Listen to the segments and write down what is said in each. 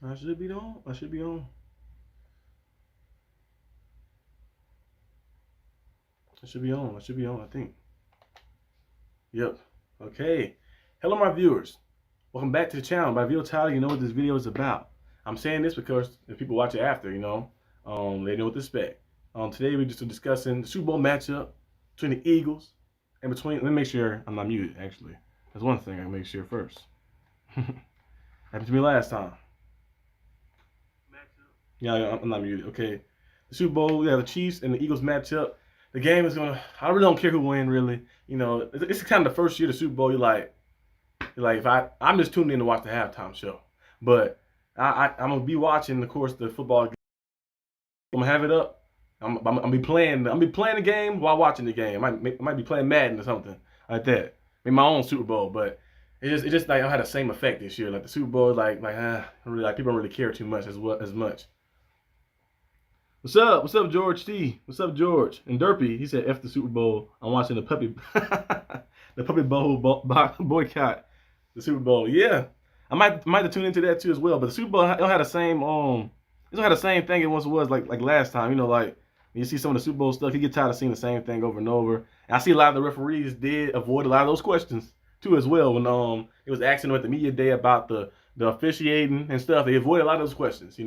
I should be on. I should be on. I should be on. I should be on, I think. Yep. Okay. Hello, my viewers. Welcome back to the channel. By video title, you know what this video is about. I'm saying this because if people watch it after, they know what to expect. Today we're just discussing the Super Bowl matchup between the Eagles and between. Let me make sure I'm not muted. Actually, that's one thing I can make sure first. Happened to me last time. Yeah, I'm not muted. Okay. The Super Bowl, we have the Chiefs and the Eagles matchup. The game is gonna. I really don't care who wins. Really, it's kind of the first year of the Super Bowl. You're like, if I'm just tuning in to watch the halftime show, but I'm gonna be watching, of course, the football game. I'm gonna have it up. I'm gonna be playing. I'm gonna be playing the game while watching the game. I might be playing Madden or something like that. Make my own Super Bowl, but it just like I had the same effect this year. Like the Super Bowl, really like people don't really care too much as much. What's up? What's up, George T? What's up, George? And Derpy, he said, F the Super Bowl. I'm watching the puppy the puppy bowl boycott the Super Bowl. Yeah. I might have tuned into that too as well. But the Super Bowl it don't have the same it don't have the same thing it once was like last time. Like when you see some of the Super Bowl stuff, you get tired of seeing the same thing over and over. And I see a lot of the referees did avoid a lot of those questions too as well. When it was asking at the media day about the officiating and stuff, they avoided a lot of those questions.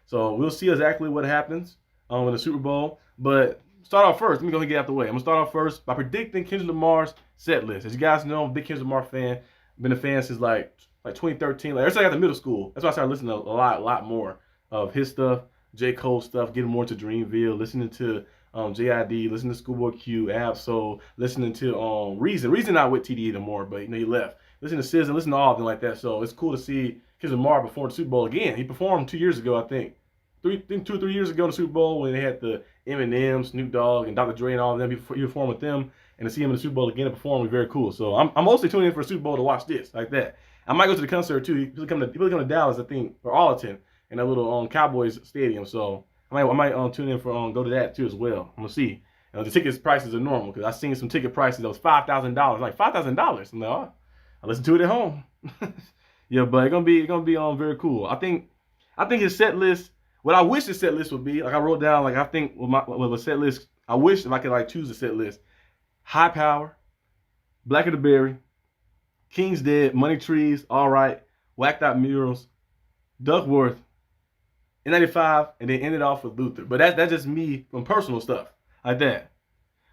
So we'll see exactly what happens in the Super Bowl. But start off first. Let me go ahead and get out the way. I'm going to start off first by predicting Kendrick Lamar's set list. As you guys know, I'm a big Kendrick Lamar fan. Been a fan since like 2013. Like ever since I got to middle school. That's why I started listening to a lot more of his stuff, J. Cole stuff, getting more into Dreamville, listening to JID, listening to Schoolboy Q, Ab-Soul, listening to Reason. Reason not with TDE anymore, but he left. Listen to SZA, listen to all of them like that. So it's cool to see Kendrick Lamar perform the Super Bowl again. He performed 2 years ago, I think. 2 or 3 years ago in the Super Bowl when they had the Eminem, Snoop Dogg, and Dr. Dre and all of them. He performed with them, and to see him in the Super Bowl again and perform was very cool. So I'm mostly tuning in for the Super Bowl to watch this like that. I might go to the concert too. He'll come to Dallas, I think, or Arlington, in that little Cowboys stadium. So I might tune in for go to that too as well. I'm gonna see. The tickets prices are normal because I seen some ticket prices that was $5,000, like $5,000. I'm like, oh, I listen to it at home. Yeah, but it's gonna be very cool. I think his set list. What I wish the set list would be, like I wrote down, like I think with the set list, I wish if I could like choose a set list. High Power, Black of the Berry, King's Dead, Money Trees, All Right, Whacked Out Murals, Duckworth, N95, and then end it off with Luther. But that's just me from personal stuff like that.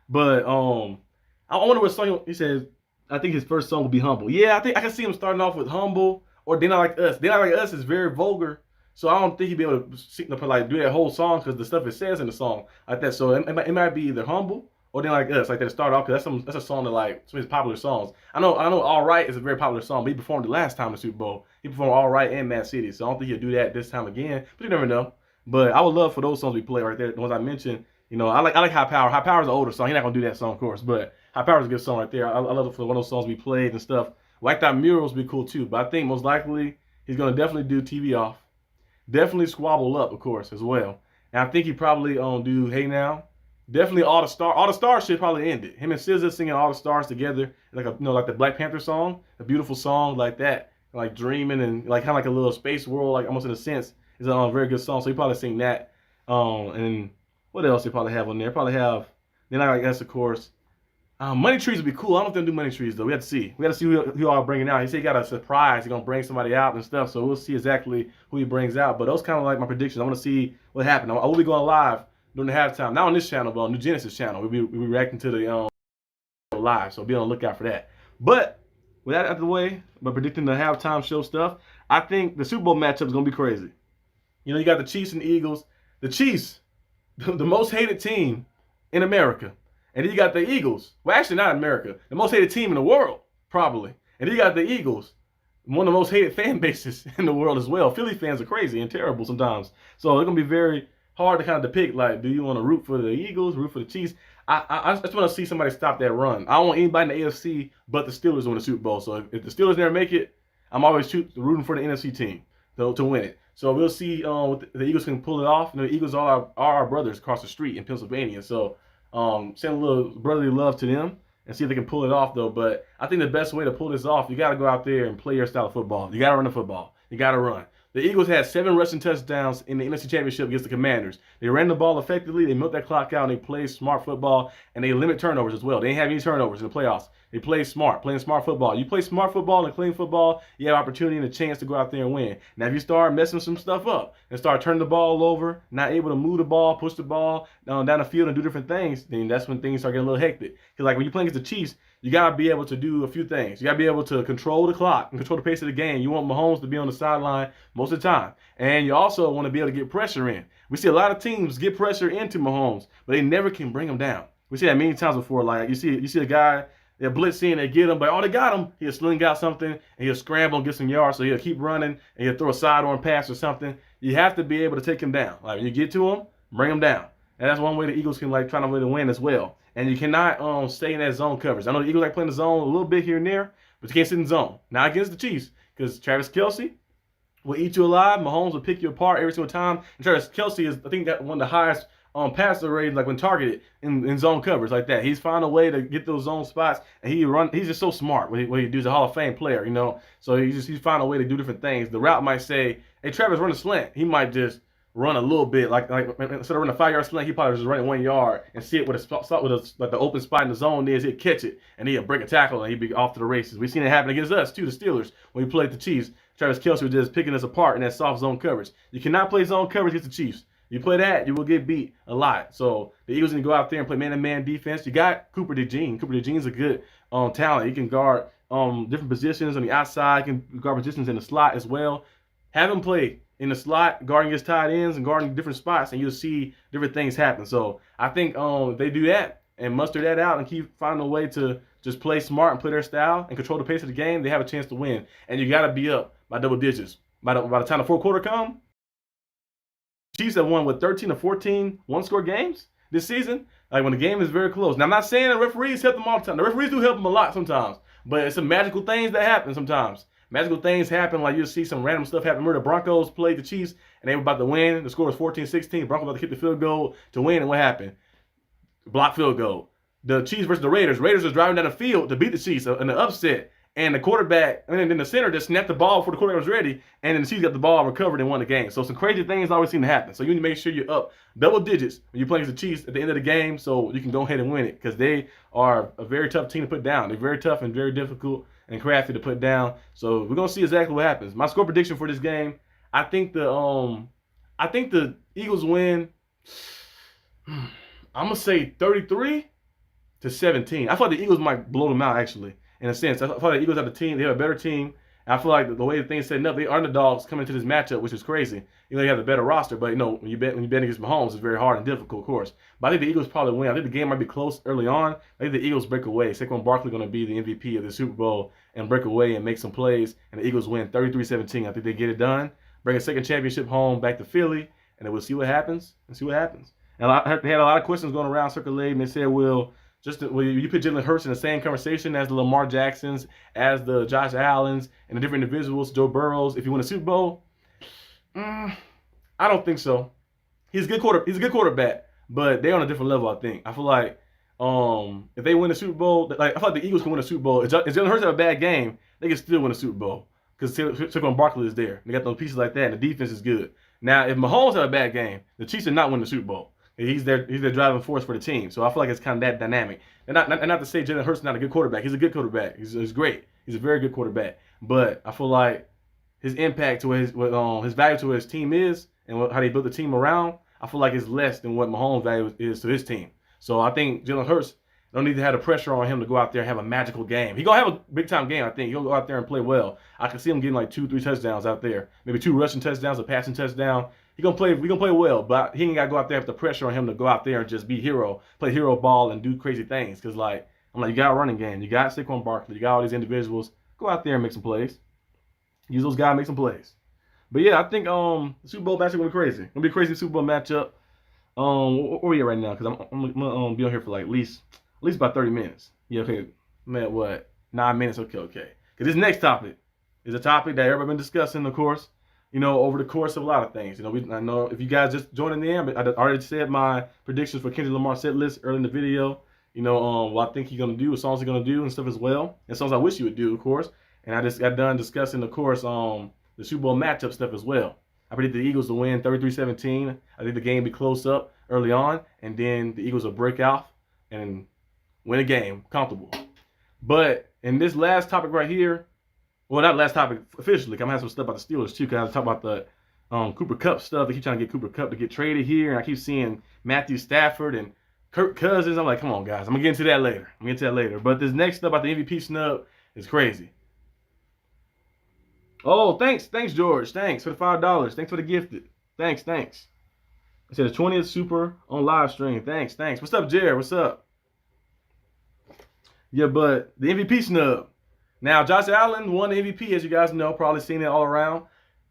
But I wonder what song he says. I think his first song will be Humble. Yeah, I think I can see him starting off with Humble or They Not Like Us. They Not Like Us is very vulgar. So I don't think he'd be able to like do that whole song because the stuff it says in the song like that. So it might be either Humble or Then Like Us, like that to start off, because that's a song that like some of his popular songs. I know All Right is a very popular song, but he performed it last time in the Super Bowl. He performed All Right and Mad City, so I don't think he'll do that this time again. But you never know. But I would love for those songs we play right there, the ones I mentioned. I like High Power. High Power is an older song. He's not gonna do that song, of course, but High Power is a good song right there. I love it for one of those songs we played and stuff. Whacked Out Murals would be cool too, but I think most likely he's gonna definitely do TV Off. Definitely Squabble Up, of course, as well. And I think he probably do Hey Now. Definitely All the Stars. All the Stars should probably end it. Him and SZA singing All the Stars together, like like the Black Panther song, a beautiful song like that, like dreaming and like kind of like a little space world, like almost in a sense, is a very good song. So he probably sing that. And what else they probably have on there? Probably have. Then I guess of course. Money Trees would be cool. I don't know if they'll do Money Trees though. We have to see. We got to see who all bringing out. He said he got a surprise. He's gonna bring somebody out and stuff. So we'll see exactly who he brings out. But those kind of like my predictions. I want to see what happened. I will be going live during the halftime. Not on this channel, but on New Genesis channel. We'll be reacting to the live. So be on the lookout for that. But with that out of the way, but predicting the halftime show stuff, I think the Super Bowl matchup is gonna be crazy. You got the Chiefs and the Eagles. The Chiefs, the most hated team in America. And then you got the Eagles. Well, actually not in America. The most hated team in the world, probably. And then you got the Eagles, one of the most hated fan bases in the world as well. Philly fans are crazy and terrible sometimes. So it's going to be very hard to kind of depict, like, do you want to root for the Eagles, root for the Chiefs? I just want to see somebody stop that run. I don't want anybody in the AFC but the Steelers to win the Super Bowl. So if the Steelers never make it, I'm always rooting for the NFC team to win it. So we'll see if the Eagles can pull it off. The Eagles are our brothers across the street in Pennsylvania. So send a little brotherly love to them and see if they can pull it off, though. But I think the best way to pull this off, you got to go out there and play your style of football. You got to run the football. You got to run. The Eagles had 7 rushing touchdowns in the NFC Championship against the Commanders. They ran the ball effectively, they milked that clock out, and they played smart football, and they limit turnovers as well. They didn't have any turnovers in the playoffs. They played smart, playing smart football. You play smart football and clean football, you have opportunity and a chance to go out there and win. Now, if you start messing some stuff up and start turning the ball over, not able to move the ball, push the ball down the field and do different things, then that's when things start getting a little hectic. Because like when you're playing against the Chiefs, you got to be able to do a few things. You got to be able to control the clock and control the pace of the game. You want Mahomes to be on the sideline most of the time. And you also want to be able to get pressure in. We see a lot of teams get pressure into Mahomes, but they never can bring him down. We see that many times before. Like you see a guy, they're blitzing, they get him, but they got him. He'll sling out something, and he'll scramble and get some yards, so he'll keep running, and he'll throw a sidearm pass or something. You have to be able to take him down. Like when you get to him, bring him down. And that's one way the Eagles can like try to win as well. And you cannot stay in that zone coverage. I know the Eagles like playing the zone a little bit here and there, but you can't sit in the zone. Not against the Chiefs, because Travis Kelce will eat you alive. Mahomes will pick you apart every single time. And Travis Kelce is, I think, that one of the highest passer rating, like when targeted in zone coverage like that. He's found a way to get those zone spots, and he's just so smart when he does a Hall of Fame player, you know. So he's found a way to do different things. The route might say, hey, Travis, run a slant. He might just run a little bit, like instead of running a 5-yard slant, he probably just running 1 yard and see it with like the open spot in the zone is, he'll catch it and he'll break a tackle and he'd be off to the races. We've seen it happen against us too, the Steelers, when we played the Chiefs. Travis Kelce was just picking us apart in that soft zone coverage. You cannot play zone coverage against the Chiefs. You play that, you will get beat a lot. So the Eagles need to go out there and play man-to-man defense. You got Cooper DeJean. Cooper DeJean's a good talent. He can guard different positions on the outside. He can guard positions in the slot as well. Have him play in the slot, guarding his tight ends and guarding different spots, and you'll see different things happen. So I think if they do that and muster that out and keep finding a way to just play smart and play their style and control the pace of the game, they have a chance to win. And you got to be up by double digits. By the time the fourth quarter comes, Chiefs have won with 13 or 14 one-score games this season. Like when the game is very close. Now I'm not saying the referees help them all the time. The referees do help them a lot sometimes, but it's some magical things that happen sometimes. Magical things happen, like you'll see some random stuff happen. Remember the Broncos played the Chiefs and they were about to win. The score was 14-16. Broncos about to kick the field goal to win, and what happened? Blocked field goal. The Chiefs versus the Raiders. Raiders was driving down the field to beat the Chiefs in the upset. And the quarterback, and then the center just snapped the ball before the quarterback was ready, and then the Chiefs got the ball, recovered, and won the game. So some crazy things always seem to happen. So you need to make sure you're up double digits when you're playing against the Chiefs at the end of the game, so you can go ahead and win it, because they are a very tough team to put down. They're very tough and very difficult and crafty to put down. So we're gonna see exactly what happens. My score prediction for this game, I think the Eagles win. I'm gonna say 33-17. I feel like the Eagles might blow them out actually. In a sense, I feel like the Eagles have a team. They have a better team. And I feel like the way the things setting up, they are underdogs coming into this matchup, which is crazy. You know, they have a better roster, but you know, when you bet against Mahomes, it's very hard and difficult, of course. But I think the Eagles probably win. I think the game might be close early on. I think the Eagles break away. Saquon Barkley going to be the MVP of the Super Bowl and break away and make some plays. And the Eagles win 33-17. I think they get it done. Bring a second championship home back to Philly, and then we'll see what happens. And they had a lot of questions going around circulating. They said, will you put Jalen Hurts in the same conversation as the Lamar Jacksons, as the Josh Allens, and the different individuals, Joe Burrows, if you win a Super Bowl? I don't think so. He's a good quarterback, but they're on a different level, I think. I feel like if they win the Super Bowl, I feel like the Eagles can win a Super Bowl. If Jalen Hurts have a bad game, they can still win a Super Bowl because Saquon Barkley is there. They got those pieces like that, and the defense is good. Now, if Mahomes have a bad game, the Chiefs are not winning the Super Bowl. He's their driving force for the team. So I feel like it's kind of that dynamic. And not to say Jalen Hurts is not a good quarterback. He's a good quarterback. He's great. He's a very good quarterback. But I feel like his impact to his value to his team is, and how they built the team around, I feel like it's less than what Mahomes' value is to his team. So I think Jalen Hurts don't need to have the pressure on him to go out there and have a magical game. He's going to have a big-time game, I think. He'll go out there and play well. I can see him getting like 2-3 touchdowns out there. Maybe 2 rushing touchdowns, a passing touchdown. We're gonna play well, but he ain't gotta go out there with the pressure on him to go out there and just be play hero ball and do crazy things. Cause you got a running game, you got Saquon Barkley, you got all these individuals. Go out there and make some plays. Use those guys, make some plays. But yeah, I think the Super Bowl matchup gonna be crazy. Gonna be a crazy Super Bowl matchup. Where we at right now? Cause I'm gonna be on here for like at least about 30 minutes. Yeah, okay. Man, what? 9 minutes? Okay. Cause this next topic is a topic that everybody been discussing, of course. You know, over the course of a lot of things. You know, I know if you guys just joining in, but I already said my predictions for Kendrick Lamar set list early in the video. You know, what I think he's gonna do, what songs he's gonna do, and stuff as well, and songs I wish he would do, of course. And I just got done discussing, of course, the Super Bowl matchup stuff as well. I predicted the Eagles to win 33-17. I think the game be close up early on, and then the Eagles will break out and win a game comfortable. But in this last topic right here, well, not last topic officially, I'm gonna have some stuff about the Steelers too, because I was talking about the Cooper Kupp stuff. They keep trying to get Cooper Kupp to get traded here, and I keep seeing Matthew Stafford and Kirk Cousins. I'm like, come on, guys. I'm gonna get into that later. But this next stuff about the MVP snub is crazy. Oh, thanks, George. Thanks for the $5. Thanks for the gifted. Thanks. I said the 20th super on live stream. Thanks. What's up, Jared? What's up? Yeah, but the MVP snub. Now, Josh Allen won the MVP, as you guys know, probably seen it all around,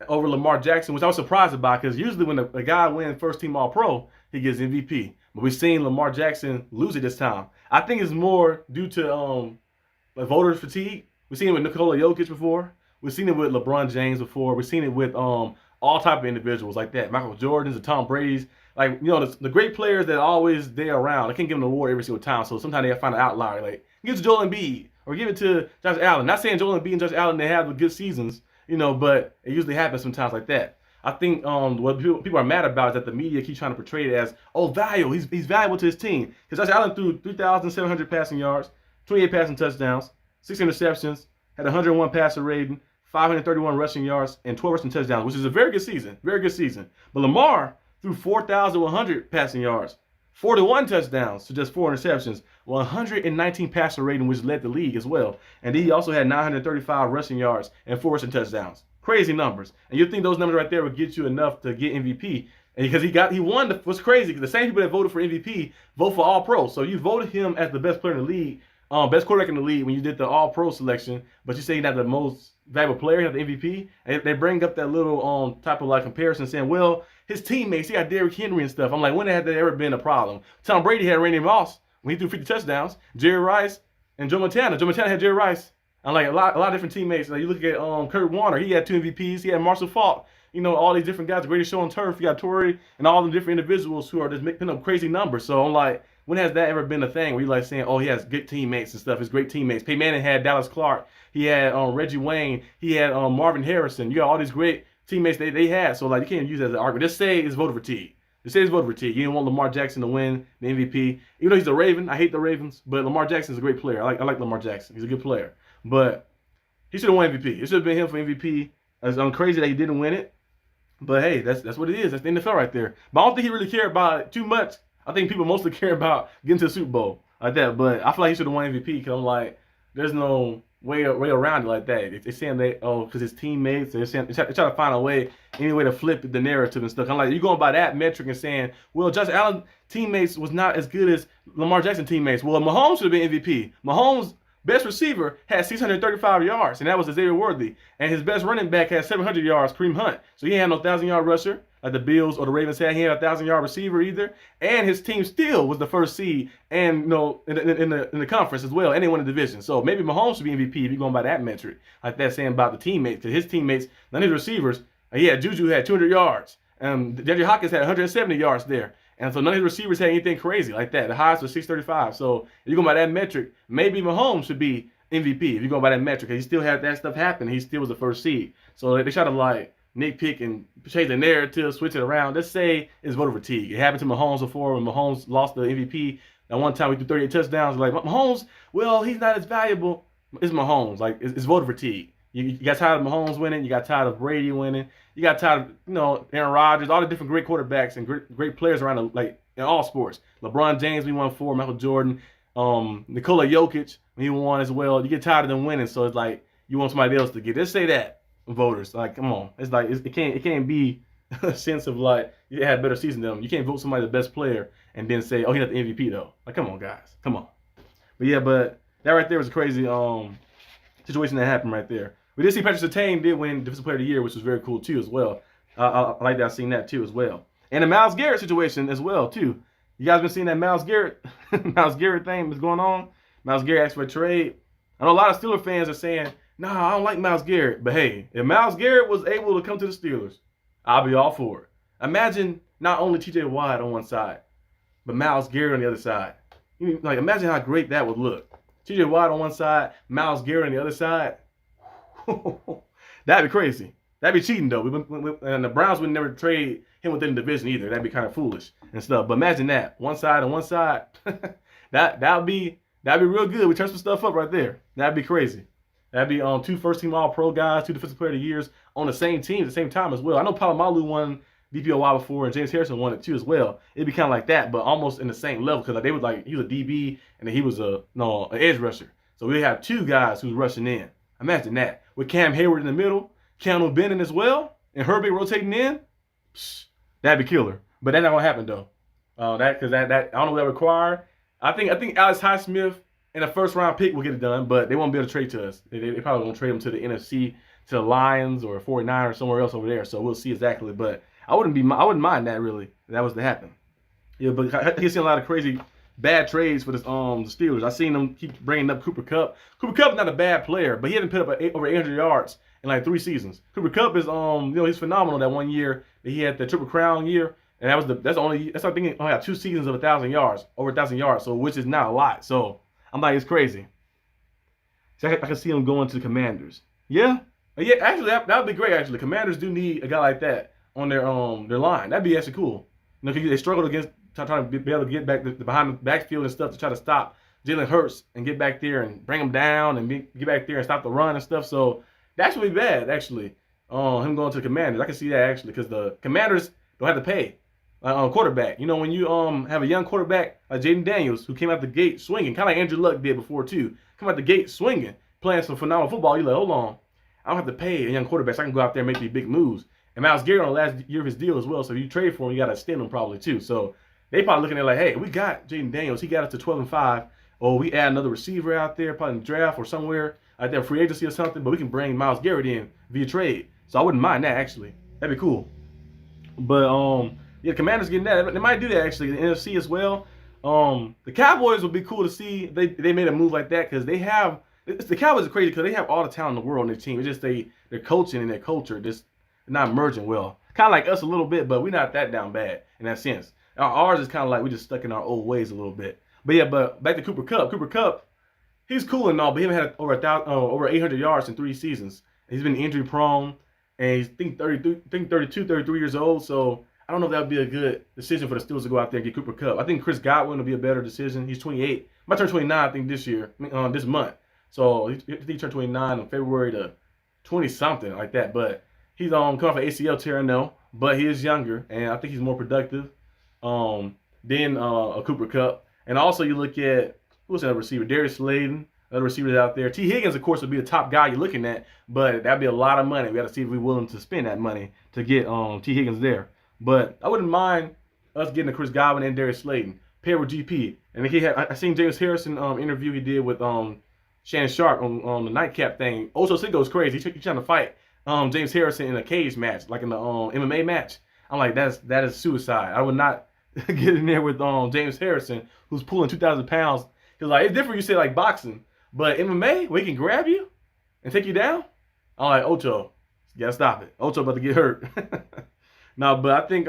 over Lamar Jackson, which I was surprised about, because usually when a guy wins first team All-Pro, he gets MVP. But we've seen Lamar Jackson lose it this time. I think it's more due to voter fatigue. We've seen it with Nikola Jokic before. We've seen it with LeBron James before. We've seen it with all type of individuals like that. Michael Jordans, the Tom Brady's. Like, you know, the great players that are always there around. I can't give them an award every single time, so sometimes they find an outlier. Like, give it to Joel Embiid or give it to Josh Allen. Not saying Joel Embiid and Josh Allen, they have good seasons, you know, but it usually happens sometimes like that. I think what people are mad about is that the media keeps trying to portray it as, oh, valuable. He's valuable to his team. Because Josh Allen threw 3,700 passing yards, 28 passing touchdowns, 6 interceptions, had 101 passer rating, 531 rushing yards, and 12 rushing touchdowns, which is a very good season. But Lamar threw 4,100 passing yards, 41 touchdowns to just 4 interceptions, 119 passer rating, which led the league as well. And he also had 935 rushing yards and 4 rushing touchdowns. Crazy numbers. And you think those numbers right there would get you enough to get MVP. And because he won, what's crazy, because the same people that voted for MVP vote for All-Pro. So you voted him as the best player in the league, best quarterback in the league when you did the All-Pro selection, but you say you're not the most valuable player, you have the MVP, and they bring up that little type of like comparison saying, well, his teammates, he got Derrick Henry and stuff. I'm like, when has that ever been a problem? Tom Brady had Randy Moss when he threw 50 touchdowns, Jerry Rice, and Joe Montana. Joe Montana had Jerry Rice. And like a lot of different teammates. Like you look at Kurt Warner, he had 2 MVPs, he had Marshall Faulk, you know, all these different guys, the greatest show on turf. You got Torrey and all the different individuals who are just making up crazy numbers. So I'm like, when has that ever been a thing where you like saying, oh, he has good teammates and stuff, his great teammates. Peyton Manning had Dallas Clark, he had Reggie Wayne, he had Marvin Harrison. You got all these great teammates they had. So like you can't use that as an argument. Just say it's voter fatigue. Just say it's voter fatigue. You didn't want Lamar Jackson to win the MVP. Even though he's a Raven, I hate the Ravens, but Lamar Jackson's a great player. I like Lamar Jackson. He's a good player. But he should have won MVP. It should have been him for MVP. It's crazy that he didn't win it. But hey, that's what it is. That's the NFL right there. But I don't think he really cared about it too much. I think people mostly care about getting to the Super Bowl like that. But I feel like he should have won MVP because I'm like, there's no way around it like that. They're saying because his teammates, they're trying to find a way, any way to flip the narrative and stuff. I'm like, you're going by that metric and saying, well, Josh Allen teammates was not as good as Lamar Jackson teammates. Well, Mahomes should have been MVP. Mahomes' best receiver had 635 yards, and that was Xavier Worthy. And his best running back had 700 yards, Kareem Hunt. So he had no 1,000-yard rusher like the Bills or the Ravens had. He had a 1,000-yard receiver either. And his team still was the first seed, and in the conference as well, and they won the division. So maybe Mahomes should be MVP if you're going by that metric, like that saying about the teammates. Because his teammates, none of his receivers, Juju had 200 yards. DeAndre Hopkins had 170 yards there. And so none of his receivers had anything crazy like that. The highest was 635. So if you go by that metric, maybe Mahomes should be MVP if you go by that metric. Because he still had that stuff happen. He still was the first seed. So they try to like nitpick and change the narrative, switch it around. Let's say it's voter fatigue. It happened to Mahomes before when Mahomes lost the MVP. At one time, he threw 38 touchdowns. Like, Mahomes, well, he's not as valuable. It's Mahomes. Like, it's voter fatigue. You got tired of Mahomes winning. You got tired of Brady winning. You got tired of, Aaron Rodgers, all the different great quarterbacks and great players around, in all sports. LeBron James, we won 4. Michael Jordan, Nikola Jokic, he won as well. You get tired of them winning, so it's like you want somebody else to get. Let's say that, voters. Like, come on. It's like it can't be a sense of like you had a better season than them. You can't vote somebody the best player and then say, oh, he's not the MVP though. Like, come on, guys, come on. But that right there was a crazy situation that happened right there. We did see Patrick Surtain did win Defensive Player of the Year, which was very cool too as well. I like that. I've seen that too as well. And the Myles Garrett situation as well too. You guys been seeing that Myles Garrett thing that's going on? Myles Garrett asked for a trade. I know a lot of Steelers fans are saying, nah, I don't like Myles Garrett. But hey, if Myles Garrett was able to come to the Steelers, I'll be all for it. Imagine not only TJ Watt on one side, but Myles Garrett on the other side. Like, imagine how great that would look. TJ Watt on one side, Myles Garrett on the other side. That'd be crazy. That'd be cheating though. And the Browns would never trade him within the division either. That'd be kind of foolish and stuff. But imagine that, one side and one side. that'd be real good. We turn some stuff up right there. That'd be crazy. That'd be 2 first-team All-Pro guys, 2 Defensive Player of the Years on the same team at the same time as well. I know Palomalu won DPOY before, and James Harrison won it too as well. It'd be kind of like that, but almost in the same level because they was like he was a DB and then he was an edge rusher. So we have 2 guys who's rushing in. Imagine that with Cam Hayward in the middle, Keanu Benton as well, and Herbig rotating in. That'd be killer. But that's not gonna happen though. Because I don't know what that require. I think Alex Highsmith and a first-round pick will get it done, but they won't be able to trade to us. They probably won't trade them to the NFC, to the Lions or 49 or somewhere else over there. So we'll see exactly. But I wouldn't mind that really if that was to happen. Yeah, but I keep seeing a lot of crazy bad trades for this the Steelers. I seen them keep bringing up Cooper Kupp. Cooper Kupp's not a bad player, but he hasn't put up over 800 yards in like 3 seasons. Cooper Kupp is he's phenomenal. That one year that he had the Triple Crown year, and that's I think he only had 2 seasons of 1,000 yards, over 1,000 yards, so which is not a lot. So I'm like, it's crazy. So I can see him going to the Commanders. Yeah, actually that would be great. Actually, Commanders do need a guy like that on their line. That'd be actually cool. You know, they struggled against trying to be able to get back behind the backfield and stuff to try to stop Jalen Hurts and get back there and bring him down and get back there and stop the run and stuff. So that's really bad, actually. Him going to the Commanders, I can see that actually because the Commanders don't have to pay quarterback. You know, when you have a young quarterback like Jaden Daniels who came out the gate swinging, kind of like Andrew Luck did before too, come out the gate swinging, playing some phenomenal football. You're like, hold on, I don't have to pay a young quarterback, so I can go out there and make these big moves. And Myles Garrett on the last year of his deal as well, so if you trade for him, you got to extend him probably too. So they probably looking at it like, hey, we got Jaden Daniels, he got us to 12-5. Or we add another receiver out there, probably in the draft or somewhere out there, free agency or something, but we can bring Myles Garrett in via trade. So I wouldn't mind that actually. That'd be cool. But yeah, Commanders getting that. They might do that actually. The NFC as well. The Cowboys would be cool to see they made a move like that because the Cowboys are crazy because they have all the talent in the world on their team. It's just their coaching and their culture just not merging well. Kind of like us a little bit, but we're not that down bad in that sense. Ours is kind of like we're just stuck in our old ways a little bit. But yeah, but back to Cooper Kupp. Cooper Kupp, he's cool and all, but he haven't had over 800 yards in 3 seasons. He's been injury prone, and he's 32, 33 years old. So I don't know if that would be a good decision for the Steelers to go out there and get Cooper Kupp. I think Chris Godwin would be a better decision. He's 28. Might turn 29, I think, this month. So he turned 29 in February to 20 something like that. But he's coming off an ACL tear, I know, but he is younger, and I think he's more productive than a Cooper Kupp. And also you look at, who's that receiver? Darius Slayton, other receivers out there. T. Higgins, of course, would be the top guy you're looking at, but that'd be a lot of money. We got to see if we're willing to spend that money to get T. Higgins there. But I wouldn't mind us getting a Chris Godwin and Darius Slayton, paired with GP. And I seen James Harrison interview he did with Shannon Sharp on the nightcap thing. Ocho Cinco's crazy. He's trying to fight James Harrison in a cage match, like in the MMA match. I'm like, that is suicide. I would not get in there with James Harrison, who's pulling 2,000 pounds. Because like it's different. You say like boxing, but MMA, where he can grab you and take you down. I'm like, Ocho, you gotta stop it. Ocho about to get hurt. No, but I think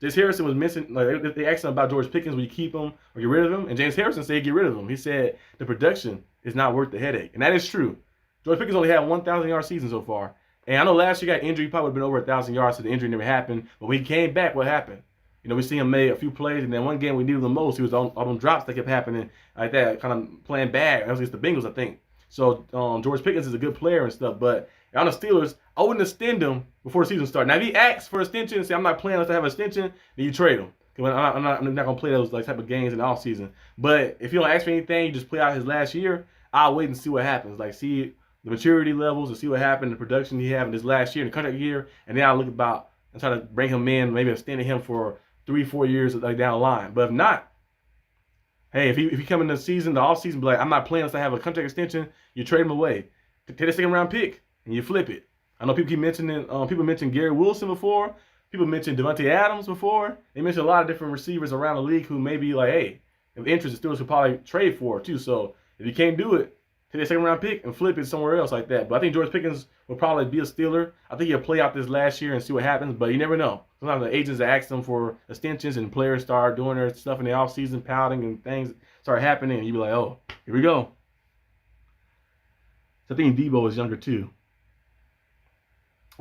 James Harrison was missing. Like they asked him about George Pickens, will you keep him or get rid of him? And James Harrison said get rid of him. He said the production is not worth the headache, and that is true. George Pickens only had 1,000-yard season so far, and I know last year he got injured. He probably would have been over 1,000 yards, so the injury never happened. But when he came back, what happened? You know, we see him made a few plays, and then one game we needed him most, he was on them drops that kept happening like that, kind of playing bad. That was against the Bengals, I think. So George Pickens is a good player and stuff, but on the Steelers, I wouldn't extend him before the season starts. Now, if he asks for extension and say, I'm not playing unless I have an extension, then you trade him. I'm not going to play those like type of games in the offseason. But if you don't ask for anything, you just play out his last year, I'll wait and see what happens. Like, see the maturity levels and see what happened, the production he had in his last year, in the contract year, and then I'll look about and try to bring him in, maybe extending him for 3-4 years like down the line. But if not, hey, if he come in the season, the offseason, be like, I'm not playing unless I have a contract extension, you trade him away. Take a second-round pick, and you flip it. I know people keep mentioning, people mentioned Gary Wilson before. People mentioned Devontae Adams before. They mentioned a lot of different receivers around the league who may be like, hey, if interest, the Steelers could probably trade for too. So if you can't do it, take a second-round pick and flip it somewhere else like that. But I think George Pickens will probably be a Steeler. I think he'll play out this last year and see what happens, but you never know. Sometimes the agents ask them for extensions and players start doing their stuff in the offseason, pouting and things start happening, and you be like, oh, here we go. So I think Debo is younger too.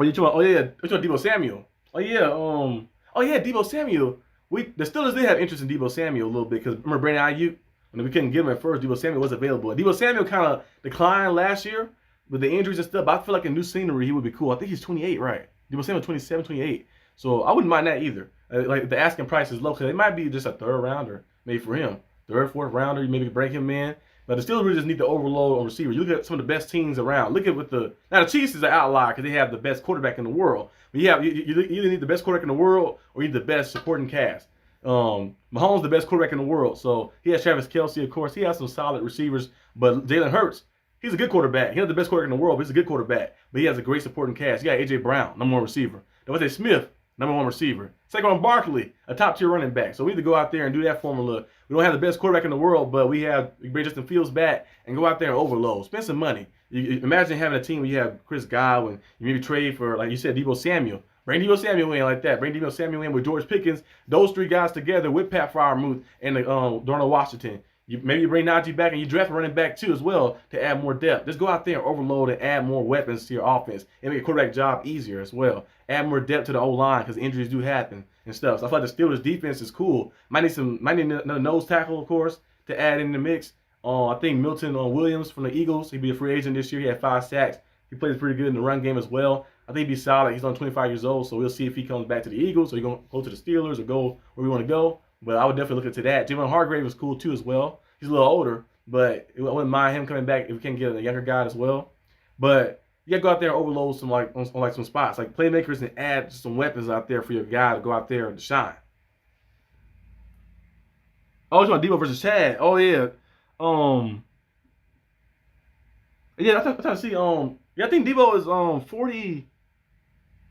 Oh, you talking? Oh yeah, you talking Debo Samuel? Oh yeah, Debo Samuel. The Steelers did have interest in Debo Samuel a little bit because remember Brandon Ayuk when we couldn't get him at first. Debo Samuel was available. Debo Samuel kind of declined last year with the injuries and stuff. But I feel like in new scenery he would be cool. I think he's 28, right? Debo Samuel 27, 28. So I wouldn't mind that either. Like the asking price is low because it might be just a third rounder maybe for him, third, fourth rounder. You maybe break him in. But the Steelers really just need to overload on receivers. You look at some of the best teams around. Look at the Chiefs is an outlier because they have the best quarterback in the world. But you either need the best quarterback in the world or you need the best supporting cast. Mahomes the best quarterback in the world, so he has Travis Kelce, of course. He has some solid receivers, but Jalen Hurts, he's a good quarterback. He's not the best quarterback in the world, but he's a good quarterback. But he has a great supporting cast. You got A.J. Brown, number one receiver. Devontae Smith, number one receiver. Saquon Barkley, a top-tier running back. So we need to go out there and do that formula. We don't have the best quarterback in the world, but we bring Justin Fields back and go out there and overload. Spend some money. You imagine having a team where you have Chris Godwin, you maybe trade for, like you said, Debo Samuel. Bring Debo Samuel in like that. Bring Debo Samuel in with George Pickens. Those three guys together with Pat Freiermuth and Darnell Washington. Maybe you bring Najee back and you draft a running back too as well to add more depth. Just go out there and overload and add more weapons to your offense and make a quarterback job easier as well. Add more depth to the O-line because injuries do happen and stuff. So I feel like the Steelers defense is cool. Might need another nose tackle, of course, to add in the mix. I think Milton Williams from the Eagles. He'd be a free agent this year. He had 5 sacks. He plays pretty good in the run game as well. I think he'd be solid. He's only 25 years old, so we'll see if he comes back to the Eagles or he's going to go to the Steelers or go where we want to go. But I would definitely look into that. Javon Hargrave is cool too as well. He's a little older, but I wouldn't mind him coming back if we can get a younger guy as well. But you got to go out there and overload some on some spots, like playmakers, and add some weapons out there for your guy to go out there and shine. Oh, it's on Debo versus Chad. Oh yeah. Yeah, I'm trying to see. Yeah, I think Debo is 40.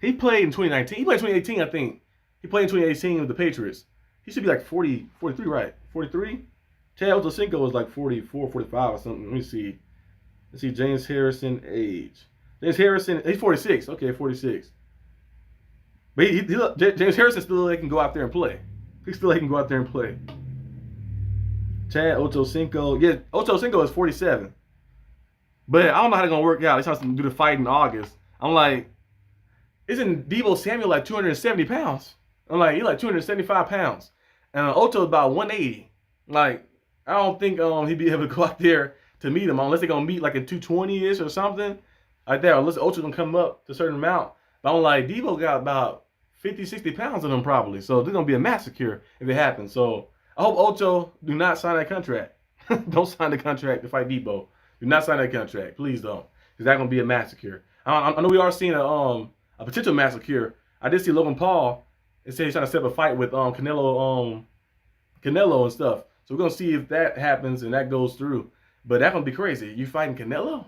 He played in 2019. He played in 2018, I think. He played in 2018 with the Patriots. He should be like 40, 43, right? 43? Chad Ochocinco is like 44, 45 or something. Let me see. Let's see James Harrison age. James Harrison, he's 46. Okay, 46. But James Harrison still can go out there and play. He can go out there and play. Chad Ochocinco. Yeah, Ochocinco is 47. But I don't know how they're going to work out. They're trying to do the fight in August. I'm like, isn't Debo Samuel like 270 pounds? I'm like, he's like 275 pounds. And Ocho's about 180. Like, I don't think he'd be able to go out there to meet him unless they're going to meet like a 220-ish or something like that. Unless Ocho's going to come up to a certain amount. But I'm like, Debo got about 50, 60 pounds on him probably. So there's going to be a massacre if it happens. So I hope Ocho do not sign that contract. Don't sign the contract to fight Debo. Do not sign that contract. Please don't. Because that's going to be a massacre. I know we are seeing a potential massacre. I did see Logan Paul. It said he's trying to set up a fight with Canelo and stuff. So we're going to see if that happens and that goes through. But that's going to be crazy. You fighting Canelo?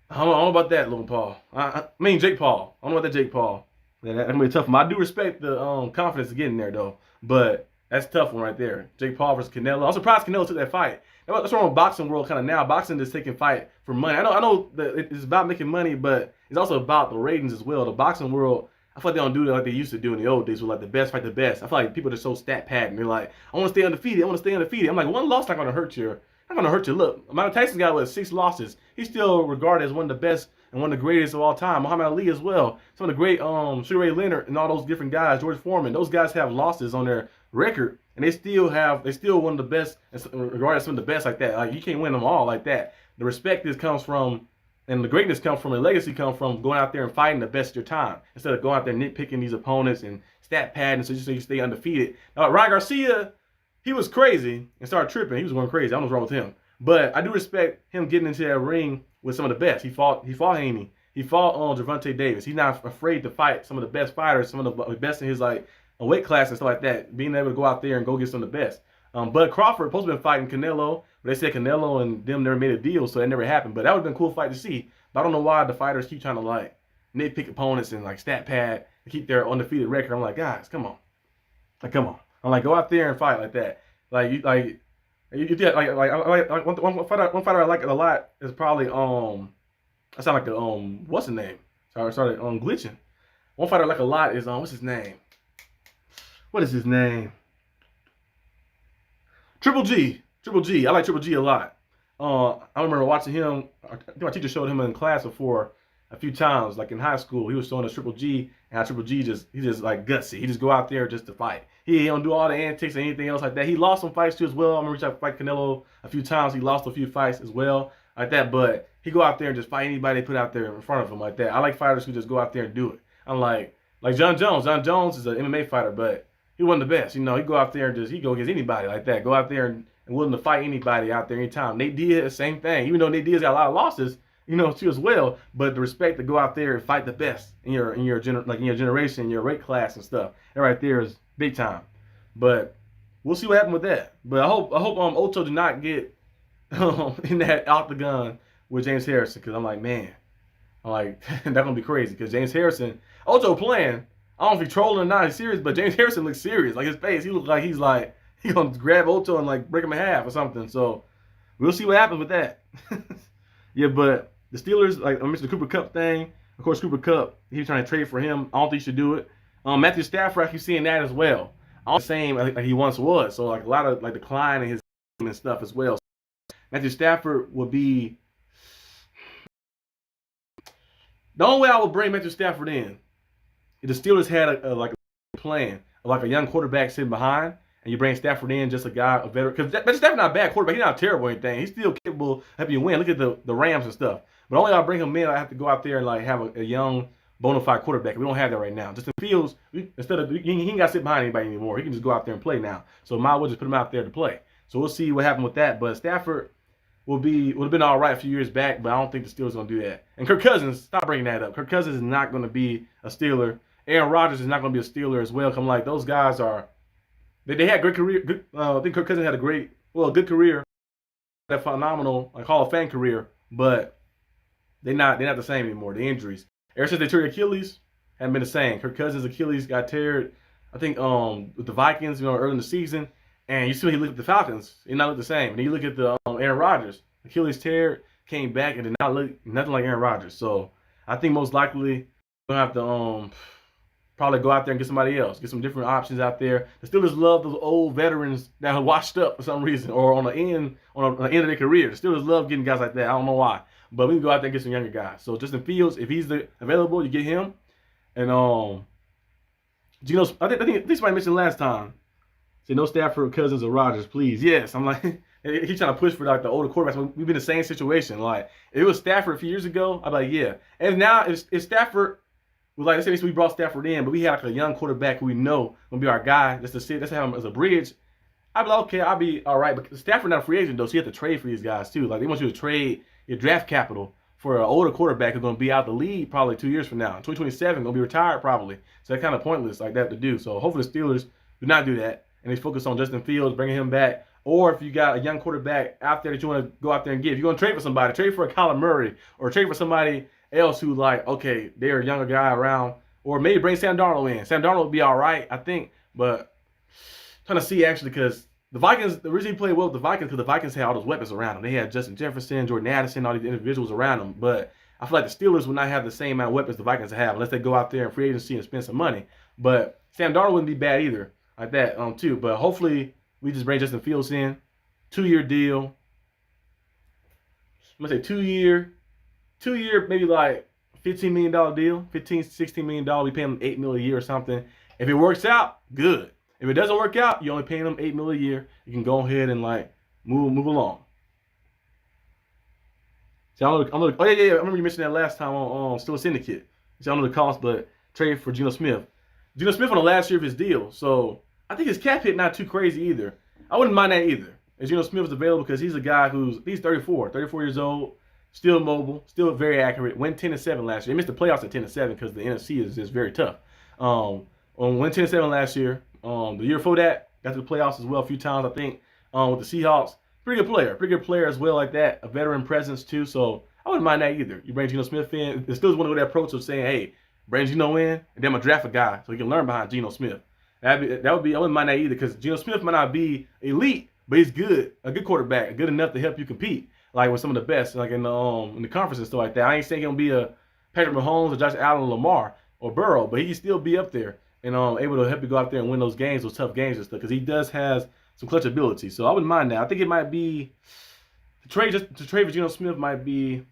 I don't know about that, Logan Paul. I mean, Jake Paul. I don't know about that Jake Paul. That's going to be a tough one. I do respect the confidence of getting there, though. But that's a tough one right there. Jake Paul versus Canelo. I'm surprised Canelo took that fight. That's wrong with boxing world kind of now. Boxing is taking fight for money. I know that it's about making money, but it's also about the ratings as well. The boxing world, I feel like they don't do it like they used to do in the old days with like the best fight the best. I feel like people are so stat packed and they're like, I want to stay undefeated. I'm like, one loss not going to hurt you. Not going to hurt you. Look, Mike Tyson got 6 losses. He's still regarded as one of the best and one of the greatest of all time. Muhammad Ali as well. Some of the great Sugar Ray Leonard and all those different guys. George Foreman. Those guys have losses on their record. And they still one of the best, regarded as some of the best like that. Like you can't win them all like that. The respect comes from, and the greatness comes from, and the legacy comes from going out there and fighting the best of your time instead of going out there nitpicking these opponents and stat padding so you stay undefeated. Now Ryan Garcia, he was crazy and started tripping. He was going crazy. I don't know what's wrong with him, but I do respect him getting into that ring with some of the best. He fought Haney. He fought Gervonta Davis. He's not afraid to fight some of the best fighters, some of the best in his a weight class and stuff like that, being able to go out there and go get some of the best. Bud Crawford supposed to have been fighting Canelo, but they said Canelo and them never made a deal, so that never happened. But that would have been a cool fight to see. But I don't know why the fighters keep trying to nitpick opponents and stat pad and keep their undefeated record. I'm like, guys, come on. Come on. I'm like, go out there and fight like that. One fighter I like a lot is probably I sound like what's his name? Started glitching. One fighter I like a lot is what's his name? What is his name? Triple G. I like Triple G a lot. I remember watching him. I think my teacher showed him in class before. a few times. Like in high school, he was showing us Triple G, and how Triple G he just like gutsy. He just go out there just to fight. He don't do all the antics or anything else like that. He lost some fights too as well. I remember he tried to fight Canelo a few times. He lost a few fights as well like that. But he go out there and just fight anybody they put out there in front of him like that. I like fighters who just go out there and do it. I'm like John Jones. John Jones is an MMA fighter, but he wasn't the best. You know, he go out there and he go against anybody like that. Go out there and willing to fight anybody out there anytime. Nate Diaz, the same thing. Even though Nate Diaz got a lot of losses, you know, too as well. But the respect to go out there and fight the best in your generation, your weight class and stuff. That right there is big time. But we'll see what happens with that. But I hope Ocho did not get in that octagon with James Harrison, because I'm like, man, that's gonna be crazy. Because James Harrison, Ocho playing. I don't know if he's trolling or not, he's serious, but James Harrison looks serious. Like his face, he looks like he's gonna grab Ocho and like break him in half or something. So we'll see what happens with that. Yeah, but the Steelers, like I mentioned the Cooper Kupp thing. Of course, Cooper Kupp, he was trying to trade for him. I don't think he should do it. Matthew Stafford, I keep seeing that as well. All the same like he once was. So like a lot of like decline in his and stuff as well. Matthew Stafford would be the only way I would bring Matthew Stafford in. If the Steelers had a plan of like a young quarterback sitting behind, and you bring Stafford in, just a guy, a veteran, because Matthew Stafford's not a bad quarterback. He's not terrible or anything. He's still capable of helping you win. Look at the Rams and stuff. But only I bring him in, I have to go out there and like have a young, bona fide quarterback. We don't have that right now. Justin Fields, he ain't got to sit behind anybody anymore. He can just go out there and play now. So might as well just put him out there to play. So we'll see what happens with that. But Stafford would have been all right a few years back, but I don't think the Steelers are going to do that. And Kirk Cousins, stop bringing that up. Kirk Cousins is not going to be a Steeler. Aaron Rodgers is not going to be a Steeler as well. I'm like, those guys are, they had great career. I think Kirk Cousins had a good career, that phenomenal like Hall of Fame career, but they're not the same anymore. The injuries, ever since they tore Achilles, haven't been the same. Kirk Cousins' Achilles got teared, I think with the Vikings, early in the season, and you see when he looked at the Falcons, it not look the same. And then you look at the Aaron Rodgers, Achilles teared, came back, and did not look nothing like Aaron Rodgers. So I think most likely we're gonna have to probably go out there and get somebody else, get some different options out there. The Steelers love those old veterans that are washed up for some reason, or on the end of their career. The Steelers love getting guys like that. I don't know why, but we can go out there and get some younger guys. So Justin Fields, if he's available, you get him. And Geno, I think somebody mentioned last time, say no Stafford, Cousins, or Rodgers, please. Yes, I'm like, he's trying to push for like the older quarterbacks. We've been in the same situation. Like if it was Stafford a few years ago, I'd be like, yeah. And now if Stafford, like let's say we brought Stafford in, but we had like a young quarterback who we know gonna be our guy. Let's have him as a bridge. I'd be like, okay, I'll be all right. But Stafford not a free agent though, so you have to trade for these guys too. Like they want you to trade your draft capital for an older quarterback who's gonna be out the league probably 2 years from now. 2027, gonna be retired probably. So that's kind of pointless like that to do. So hopefully the Steelers do not do that and they focus on Justin Fields, bringing him back. Or if you got a young quarterback out there that you want to go out there and get, if you're gonna trade for somebody, trade for a Kyler Murray or trade for somebody else who like, okay, they're a younger guy around. Or maybe bring Sam Darnold in. Sam Darnold would be all right, I think. But I'm trying to see, actually, because the Vikings, the reason he played well with the Vikings, because the Vikings had all those weapons around them. They had Justin Jefferson, Jordan Addison, all these individuals around them. But I feel like the Steelers would not have the same amount of weapons the Vikings have unless they go out there in free agency and spend some money. But Sam Darnold wouldn't be bad either, like that, too. But hopefully, we just bring Justin Fields in. 2-year deal. I'm going to say 2-year, maybe like $15 million deal, $16 million. We pay him $8 million a year or something. If it works out, good. If it doesn't work out, you only paying him $8 million a year. You can go ahead and like move along. So I remember you mentioned that last time on Steelers Syndicate. So I don't know the cost, but trade for Geno Smith. Geno Smith on the last year of his deal, so I think his cap hit not too crazy either. I wouldn't mind that either. If Geno Smith is available, because he's a guy he's 34 years old. Still mobile, still very accurate. Went 10-7 last year. They missed the playoffs at 10-7 because the NFC is just very tough. Went 10-7 last year. The year before that, got to the playoffs as well a few times, I think, with the Seahawks. Pretty good player as well, like that. A veteran presence too. So I wouldn't mind that either. You bring Geno Smith in. The Steelers want to go that approach of saying, hey, bring Geno in, and then I'm gonna draft a guy so he can learn behind Geno Smith. I wouldn't mind that either, because Geno Smith might not be elite, but he's good, a good quarterback, good enough to help you compete. Like with some of the best, like in the conference and stuff like that. I ain't saying he'll be a Patrick Mahomes or Josh Allen or Lamar or Burrow, but he can still be up there and able to help you go out there and win those games, those tough games and stuff, because he does have some clutch ability. So I wouldn't mind that. I think it might be to trade for Geno Smith might be.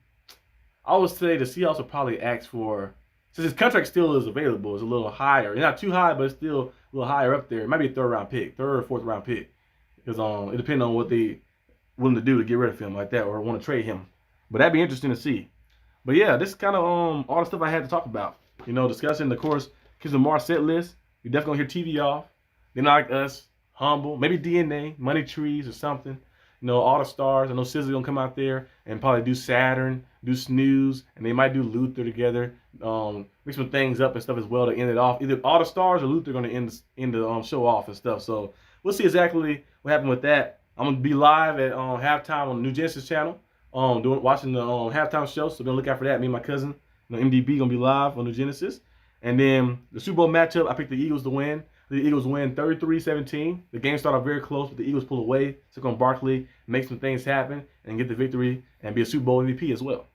I would say the Seahawks will probably ask for, since his contract still is available, it's a little higher. It's not too high, but it's still a little higher up there. It might be a third-round pick, third or fourth-round pick, because it depends on what they willing to do to get rid of him like that or want to trade him. But that'd be interesting to see. But yeah, this is kind of all the stuff I had to talk about. You know, discussing, of course, his Lamar set list. You're definitely gonna hear TV off. They're not like us, humble, maybe DNA, money trees or something. You know, all the stars. I know SZA's gonna come out there and probably do Saturn, do Snooze, and they might do Luther together. Mix some things up and stuff as well to end it off. Either all the stars or Luther gonna end the show off and stuff. So we'll see exactly what happened with that. I'm gonna be live at halftime on the New Genesis channel, watching the halftime show. So be on the lookout for that. Me and my cousin, MDB, gonna be live on New Genesis. And then the Super Bowl matchup, I picked the Eagles to win. The Eagles win 33-17. The game started very close, but the Eagles pull away. Took on Barkley, make some things happen, and get the victory and be a Super Bowl MVP as well.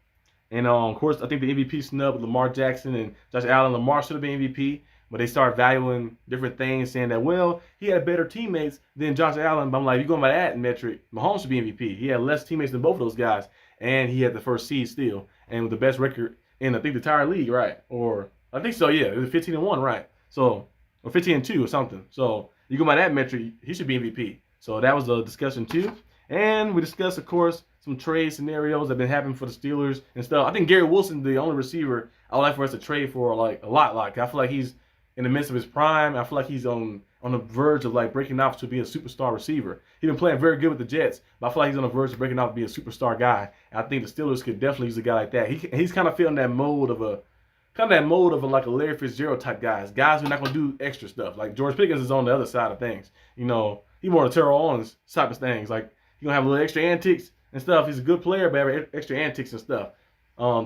And of course, I think the MVP snub with Lamar Jackson and Josh Allen. Lamar should have been MVP, but they started valuing different things, saying that, well, he had better teammates than Josh Allen. But I'm like, if you're going by that metric, Mahomes should be MVP. He had less teammates than both of those guys, and he had the first seed still, and with the best record in, I think, the entire league, right? Or I think so, yeah. It was 15-1, right? So, or 15-2 or something. So you go by that metric, he should be MVP. So that was a discussion too. And we discussed, of course, some trade scenarios that have been happening for the Steelers and stuff. I think Gary Wilson's the only receiver I would like for us to trade for like a lot. Like I feel like he's in the midst of his prime. I feel like he's on the verge of like breaking off to be a superstar receiver. He's been playing very good with the Jets, but I feel like he's on the verge of breaking off to be a superstar guy. And I think the Steelers could definitely use a guy like that. He's kind of feeling that mold of like a Larry Fitzgerald type guys who are not gonna do extra stuff. Like George Pickens is on the other side of things. You know, he more the Terrell Owens type of things. Like he's gonna have a little extra antics and stuff. He's a good player, but have extra antics and stuff.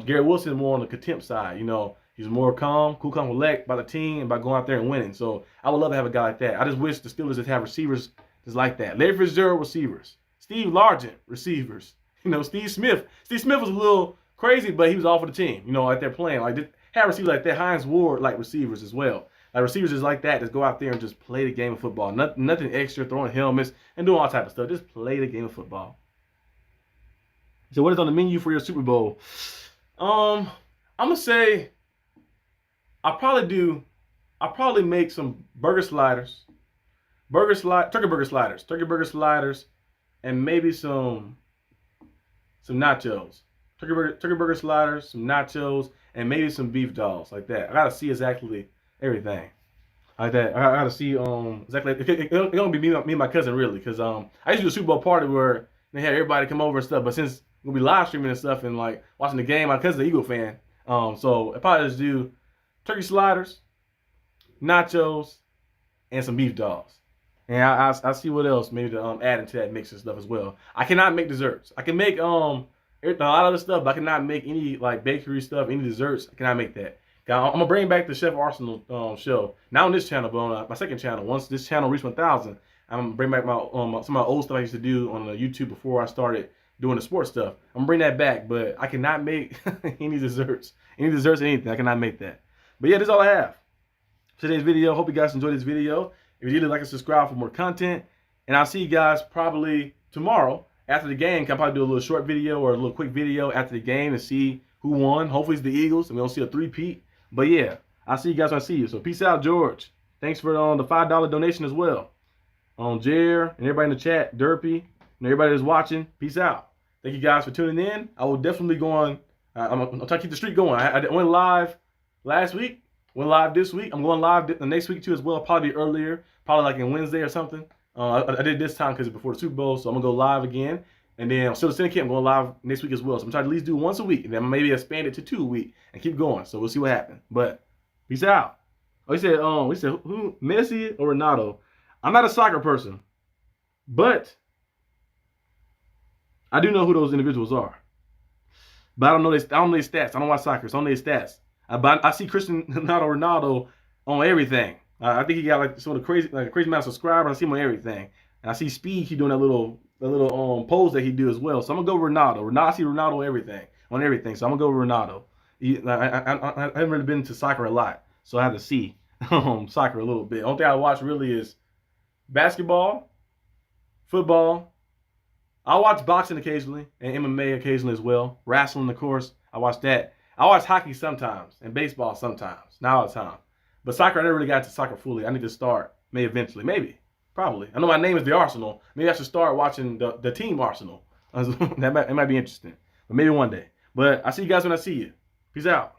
Gary Wilson is more on the contempt side. You know, he's more calm, cool, calm, collect by the team and by going out there and winning. So I would love to have a guy like that. I just wish the Steelers just have receivers just like that. Larry Fitzgerald receivers, Steve Largent receivers. You know, Steve Smith. Steve Smith was a little crazy, but he was all for the team. You know, out there playing like. Have receivers like that. Hines Ward like receivers as well. Like receivers is like that. Just go out there and just play the game of football. Nothing extra, throwing helmets and doing all type of stuff. Just play the game of football. So what is on the menu for your Super Bowl? I'm gonna say I'll probably make some burger sliders, turkey burger sliders, and maybe some nachos. Turkey burger sliders, some nachos, and maybe some beef dogs like that. I gotta see exactly everything like that. I gotta see exactly. It's gonna be me and my cousin really, because I used to do a Super Bowl party where they had everybody come over and stuff. But since we'll be live streaming and stuff and like watching the game, my cousin's an Eagle fan. So I probably just do turkey sliders, nachos, and some beef dogs. And I see what else maybe to add into that mix and stuff as well. I cannot make desserts. I can make a lot of other stuff, but I cannot make any like bakery stuff, any desserts. I cannot make that. I'm gonna bring back the Chef Arsenal show, not on this channel, but on my second channel. Once this channel reaches 1,000, I'm gonna bring back my some of my old stuff I used to do on YouTube before I started doing the sports stuff. I'm gonna bring that back, but I cannot make any desserts, anything. I cannot make that. But yeah, this is all I have for today's video. Hope you guys enjoyed this video. If you did, like and subscribe for more content, and I'll see you guys probably tomorrow. After the game, I'll probably do a little short video or a little quick video after the game to see who won. Hopefully it's the Eagles, and we don't see a three-peat. But yeah, I'll see you guys when I see you. So peace out, George. Thanks for the $5 donation as well. Jer and everybody in the chat, Derpy, and everybody that's watching, peace out. Thank you guys for tuning in. I will definitely go on. I'm trying to keep the streak going. I went live last week, went live this week. I'm going live the next week too as well, probably earlier, probably like in Wednesday or something. I did this time because it's before the Super Bowl, so I'm going to go live again. And then I'm still syndicate. I'm going live next week as well. So I'm trying to at least do once a week, and then maybe expand it to 2 a week and keep going. So we'll see what happens. But peace out. Oh, he said who, Messi or Ronaldo? I'm not a soccer person, but I do know who those individuals are. But I don't know their stats. I don't watch soccer. So I don't know their stats. But I see Cristiano Ronaldo on everything. I think he got like a crazy amount of subscribers. I see him on everything, and I see Speed keep doing that little pose that he do as well. So I'm gonna go with Ronaldo. I see Ronaldo on everything. So I'm gonna go with Ronaldo. I haven't really been to soccer a lot, so I have to see soccer a little bit. Only thing I watch really is basketball, football. I watch boxing occasionally and MMA occasionally as well. Wrestling, of course. I watch that. I watch hockey sometimes and baseball sometimes, not all the time. But soccer, I never really got to soccer fully. I need to start, maybe eventually, maybe, probably. I know my name is the Arsenal. Maybe I should start watching the team Arsenal. It might be interesting, but maybe one day. But I see you guys when I see you. Peace out.